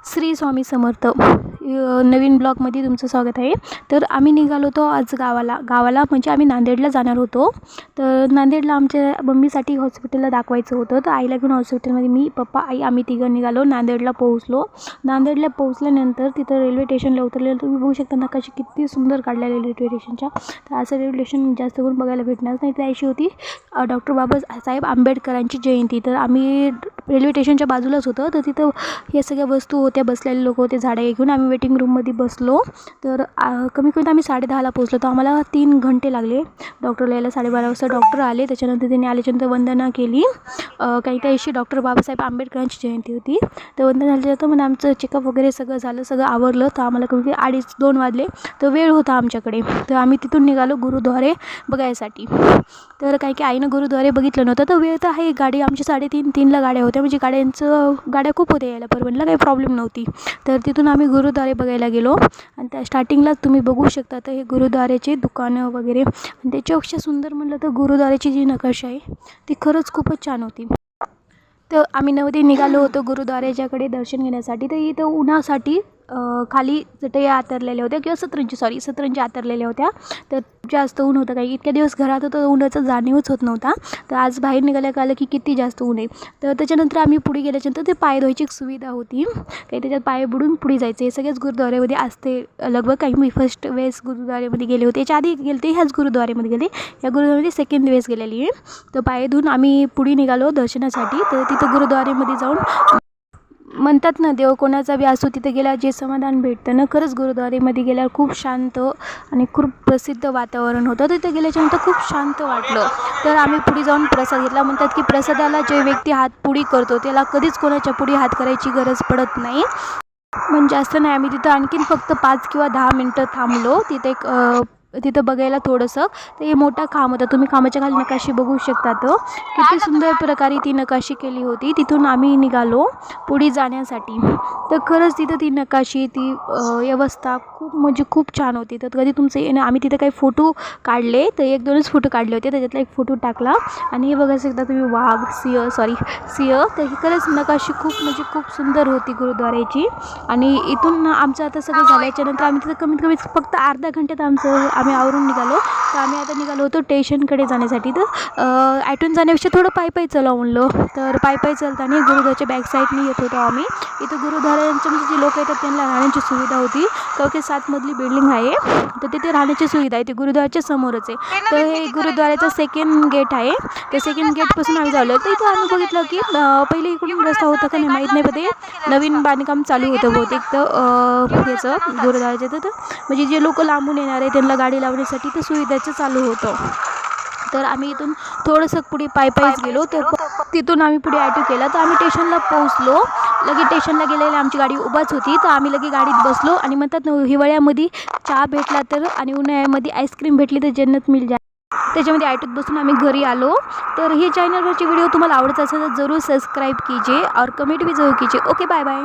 श्री स्वामी समर्थ नवीन ब्लॉगमध्ये तुमचं स्वागत आहे। तर आम्ही निघालो होतो आज गावाला म्हणजे आम्ही नांदेडला जाणार होतो। तर नांदेडला आमच्या मम्मीसाठी हॉस्पिटलला दाखवायचं होतं। तर आईला घेऊन हॉस्पिटलमध्ये मी पप्पा आई आम्ही तिघं निघालो। नांदेडला पोहोचलो। नांदेडला पोहोचल्यानंतर तिथं रेल्वे स्टेशनला उतरलेलं तुम्ही बघू शकता नकाशा किती सुंदर काढलेले रेल्वे स्टेशनच्या। तर असं रेल्वे स्टेशन जास्त करून बघायला भेटणार नाही। त्याशी होती डॉक्टर बाबासाहेब आंबेडकरांची जयंती। तर आम्ही रेल्वे स्टेशनच्या बाजूलाच होतं। तर तिथं हे सगळ्या वस्तू होत्या, बसलेले लोक होते, झाडे घेऊन आम्ही वेटिंग रूममध्ये बसलो। तर कमी कमीत आम्ही 10:30ला पोहोचलो। तर आम्हाला 3 घंटे लागले डॉक्टरला यायला। 12:30 वाजता डॉक्टर आले। त्याच्यानंतर त्यांनी आल्याच्यानंतर वंदना केली। काही त्याशी डॉक्टर बाबासाहेब आंबेडकरांची जयंती होती। तर वंदना झाल्यानंतर मग आमचं चेकअप वगैरे सगळं आवरलं। तर आम्हाला कमी 2:30 वाजले। तर वेळ होता आमच्याकडे। तर आम्ही तिथून निघालो गुरुद्वारे बघायसाठी। तर काही आईनं गुरुद्वारे बघितलं नव्हतं। तर वेळ तर आहे, गाडी आमची 3:30ला गाड्या होत्या, म्हणजे गाड्या खूप होत्या यायला परभणीला, काही प्रॉब्लेम नव्हती। तर तिथून आम्ही गुरुद्वारे बघायला गेलो। आणि त्या स्टार्टिंगलाच तुम्ही बघू शकता तर हे गुरुद्वारेचे दुकानं वगैरे। आणि त्याच्यापेक्षा सुंदर म्हणलं तर गुरुद्वारेची जी नकाशा आहे ती खरंच खूपच छान होती। तर आम्ही नवदी निघालो होतो गुरुद्वारेच्याकडे दर्शन घेण्यासाठी। तर इथं उन्हासाठी खाली चटया आतरलेल्या होत्या किंवा सतरंजी आतरलेल्या होत्या। तर जास्त ऊन होतं, काही इतक्या दिवस घरात होतं उन्हाचं जाणीवच होत नव्हता। तर आज बाहेर निघाल्या कळलं की किती जास्त ऊन आहे। तर त्याच्यानंतर आम्ही पुढे गेल्याच्यानंतर ते पाय धुवायची एक सुविधा होती, काही त्याच्यात पाय बुडून पुढे जायचं। हे सगळ्याच गुरुद्वारेमध्ये असते लगभग। काही मी फर्स्ट वेळेस गुरुद्वारेमध्ये गेले होते, याच्या आधी गेले ह्याच गुरुद्वारेमध्ये गेले, या गुरुद्वारेमध्ये सेकंड वेळेस गेलेली आहे। तर पाय धुवून आम्ही पुढे निघालो दर्शनासाठी। तर तिथं गुरुद्वारेमध्ये जाऊन म्हणतात ना, देव कोणाचा बी असो तिथे गेल्यावर जे समाधान भेटतं ना, खरंच गुरुद्वारेमध्ये गेल्यावर खूप शांत आणि खूप प्रसिद्ध वातावरण होतं। तिथे गेल्याच्यानंतर खूप शांत वाटलं। तर आम्ही पुढे जाऊन प्रसाद घेतला। म्हणतात की प्रसादाला जे व्यक्ती हात पुढे करतो त्याला कधीच कोणाच्या पुढे हात करायची गरज पडत नाही। म्हणजे जास्त नाही, आम्ही तिथं आणखीन फक्त 5 किंवा 10 मिनटं थांबलो तिथं बघायला थोडंसं। तर हे मोठा खांब होता, तुम्ही खांबाच्या खाली नकाशी बघू शकता। तर किती सुंदर प्रकारे ती नकाशी केली होती। तिथून आम्ही निघालो पुढे जाण्यासाठी। तर खरंच तिथं ती नकाशी ती व्यवस्था खूप छान होती। तर कधी तुमचं आम्ही तिथं काही फोटो काढले, तर 1-2च फोटो काढले होते, त्याच्यातला एक फोटो टाकला। आणि हे बघा शकता तुम्ही वाघ सिंह। तर ही खरंच नकाशी खूप सुंदर होती गुरुद्वारेची। आणि इथून आमचं आता सगळं झाल्याच्यानंतर आम्ही तिथं कमीत कमी फक्त अर्ध्या घंट्यात आम्ही आवरून निघालो। तर आम्ही आता निघालो होतो स्टेशनकडे जाण्यासाठी। तर ॲटोन जाण्यापेक्षा थोडं पायी चलावं म्हणलं। तर पायी चलताना गुरुद्वाराच्या बॅक साईडने येत होतो आम्ही। इथं गुरुद्वारांचे म्हणजे जे लोक येतात त्यांना राहण्याची सुविधा होती, कारण 7 मजली बिल्डिंग आहे। तर तिथे राहण्याची सुविधा आहे, ते गुरुद्वाराच्या समोरच आहे। तर हे गुरुद्वाराचं सेकंड गेट आहे। त्या सेकंड गेटपासून आम्ही जालो। तर इथं आम्ही बघितलं की पहिले इकडून रस्ता होता का नाही माहीत नाही, पण ते नवीन बांधकाम चालू होतं बहुतेक तर याचं गुरुद्वाराचं। तर म्हणजे जे लोक लांबून येणार आहे त्यांना गाडी लावण्यासाठी तर सुविधाचं चालू होतं। तर आम्ही इथून थोडंसं पुढे पायीच गेलो। तर तिथून आम्ही पुढे ॲटो केला। तर आम्ही स्टेशनला पोहोचलो। लगेच स्टेशनला गेलेली आमची गाडी उभाच होती। तर आम्ही लगेच गाडीत बसलो। आणि म्हणतात ना, हिवाळ्यामध्ये चहा भेटला तर आणि उन्हाळ्यामध्ये आईस्क्रीम भेटली तर जन्नत मिल जाए, त्याच्यामध्ये ॲटोत बसून आम्ही घरी आलो। तर हे चॅनलवरचे व्हिडिओ तुम्हाला आवडत असेल तर जरूर सबस्क्राईब कीजिए और कमेंट भी जरूर कीजिए। Okay, bye bye.